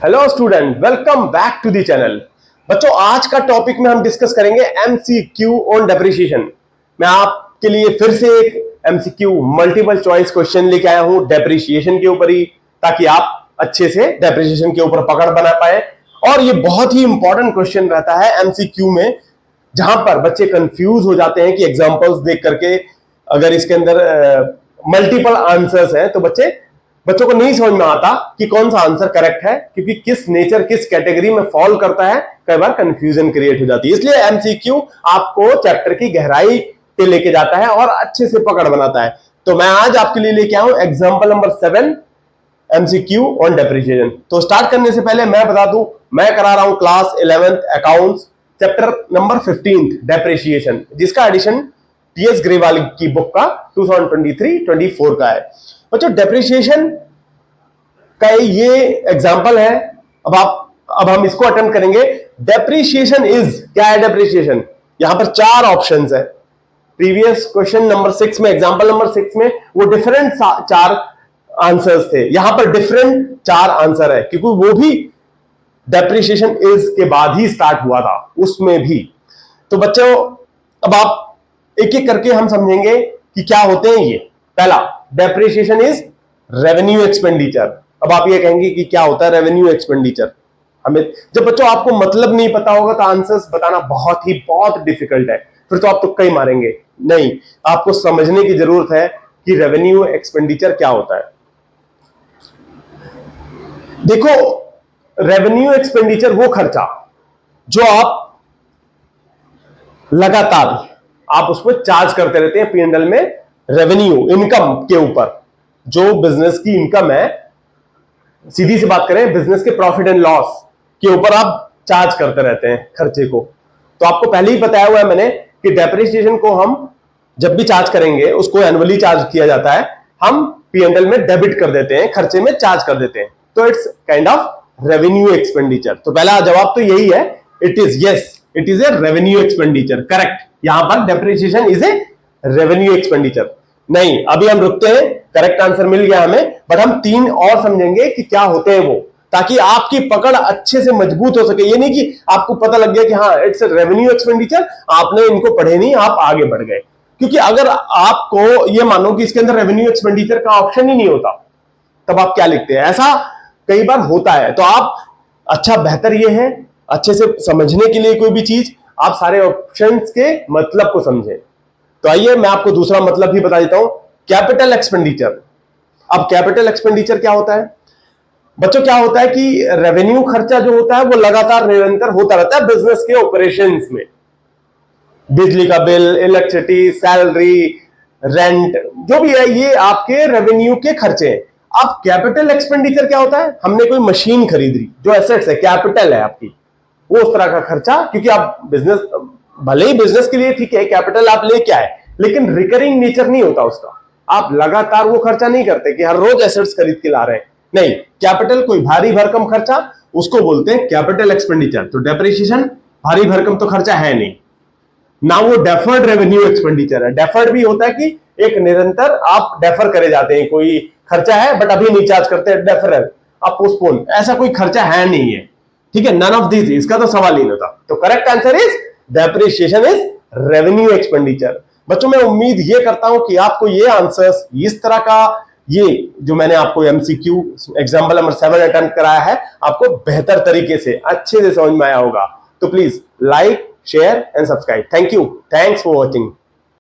Hello student, welcome back to the channel. बच्चों, आज का टॉपिक में हम डिस्कस करेंगे एमसीक्यू ऑन डेप्रिसिएशन। मैं आपके लिए फिर से एक एमसीक्यू मल्टीपल चॉइस क्वेश्चन लेके आया हूं डेप्रिसिएशन के ऊपर ही, ताकि आप अच्छे से डेप्रिसिएशन के ऊपर पकड़ बना पाए। और ये बहुत ही इंपॉर्टेंट क्वेश्चन रहता है एमसीक्यू में, जहां पर बच्चे कंफ्यूज हो जाते हैं कि एग्जांपल्स देख करके अगर इसके अंदर मल्टीपल आंसर्स हैं तो बच्चों को नहीं समझ में आता कि कौन सा आंसर करेक्ट है, क्योंकि किस नेचर किस कैटेगरी में फॉल करता है। कई बार कंफ्यूजन क्रिएट हो जाती है। इसलिए एमसीक्यू आपको चैप्टर की गहराई पे लेके जाता है और अच्छे से पकड़ बनाता है। तो मैं आज आपके लिए लेके आऊं example number 7 MCQ on depreciation. तो स्टार्ट करने से पहले मैं बता दूं, मैं करा रहा हूं class 11th accounts chapter number 15 depreciation, जिसका एडिशन टीएस ग्रेवाल की बुक का 2023-24 का है। बच्चों, डेप्रिसिएशन का ये एग्जांपल है। अब हम इसको अटेम्प्ट करेंगे। डेप्रिसिएशन इज क्या है? डेप्रिसिएशन, यहां पर 4 ऑप्शंस है। प्रीवियस क्वेश्चन नंबर 6 में, एग्जांपल नंबर 6 में वो डिफरेंट 4 आंसर्स थे, यहां पर डिफरेंट 4 आंसर है, क्योंकि वो भी डेप्रिसिएशन इज के बाद ही स्टार्ट हुआ था उसमें भी। तो बच्चों, अब आप एक एक करके हम समझेंगे कि क्या होते हैं ये। पहला, डेप्रिसिएशन इज रेवेन्यू एक्सपेंडिचर। अब आप ये कहेंगे कि क्या होता है रेवेन्यू एक्सपेंडिचर? हमें जब बच्चों आपको मतलब नहीं पता होगा तो आंसर्स बताना बहुत डिफिकल्ट है, फिर तो आप तुक्का ही मारेंगे। नहीं, आपको समझने की जरूरत है कि रेवेन्यू एक्सपेंडिचर क्या होता है। देखो, रेवेन्यू एक्सपेंडिचर वो खर्चा जो आप लगातार आप उसको चार्ज करते रहते हैं P&L में, रेवेन्यू इनकम के ऊपर। जो बिजनेस की इनकम है, सीधी सी बात करें, बिजनेस के प्रॉफिट एंड लॉस के ऊपर आप चार्ज करते रहते हैं खर्चे को। तो आपको पहले ही बताया हुआ है मैंने कि डेप्रिसिएशन को हम जब भी चार्ज करेंगे उसको एनुअली चार्ज किया जाता है। हम P&L में डेबिट कर देते हैं, खर्चे में चार्ज कर देते हैं। तो it's kind of revenue expenditure. तो पहला जवाब तो यही है, it is a revenue expenditure. Correct, यहां पर depreciation is a revenue expenditure. नहीं, अभी हम रुकते हैं, करेक्ट आंसर मिल गया हमें, बट हम 3 और समझेंगे कि क्या होते हैं वो, ताकि आपकी पकड़ अच्छे से मजबूत हो सके। ये नहीं कि आपको पता लग गया कि हाँ इट्स रेवेन्यू एक्सपेंडिचर, आपने इनको पढ़े नहीं, आप आगे बढ़ गए। क्योंकि अगर आपको ये मानो कि इसके अंदर रेवेन्यू एक्सपेंडिचर का ऑप्शन ही नहीं होता, तब आप क्या लिखते हैं? ऐसा कई बार होता है। तो आप बेहतर ये है, अच्छे से समझने के लिए कोई भी चीज, आप सारे ऑप्शंस के मतलब को समझें। तो आइए मैं आपको दूसरा मतलब भी बता देता हूं, कैपिटल एक्सपेंडिचर। अब कैपिटल एक्सपेंडिचर क्या होता है? बच्चों, क्या होता है कि रेवेन्यू खर्चा जो होता है वो लगातार निरंतर होता रहता है बिजनेस के ऑपरेशंस में। बिजली का बिल, इलेक्ट्रिसिटी, सैलरी, रेंट, जो भी है, ये आपके रेवेन्यू के खर्चे हैं। अब कैपिटल एक्सपेंडिचर क्या होता है? हमने कोई मशीन खरीद ली, जो एसेट्स है, कैपिटल है आपकी, वो उस तरह का खर्चा। क्योंकि आप बिजनेस, भले ही बिजनेस के लिए ठीक है कैपिटल आप ले क्या है, लेकिन रिकरिंग नेचर नहीं होता उसका। आप लगातार वो खर्चा नहीं करते कि हर रोज एसेट्स खरीद के ला रहे हैं। नहीं, कैपिटल कोई भारी भरकम खर्चा, उसको बोलते हैं कैपिटल एक्सपेंडिचर। तो डेप्रिसिएशन भारी भरकम तो खर्चा है नहीं ना, वो डेफर्ड रेवेन्यू एक्सपेंडिचर है। डेफर्ड भी होता है कि एक निरंतर आप डेफर करे जाते हैं, कोई खर्चा है बट अभी नहीं चार्ज करते, डेफरल, आप पोस्टपोन, ऐसा कोई खर्चा है नहीं है। ठीक है, नन ऑफ दिस, इसका तो सवाल ही नहीं था। तो correct answer is depreciation is revenue expenditure. बच्चों, मैं उम्मीद ये करता हूं कि आपको ये आंसर्स, इस तरह का ये जो मैंने आपको एमसीक्यू एग्जांपल नंबर 7 अटेम्प्ट कराया है, आपको बेहतर तरीके से अच्छे से समझ में आया होगा। तो please like, share and subscribe. Thank you, thanks for watching.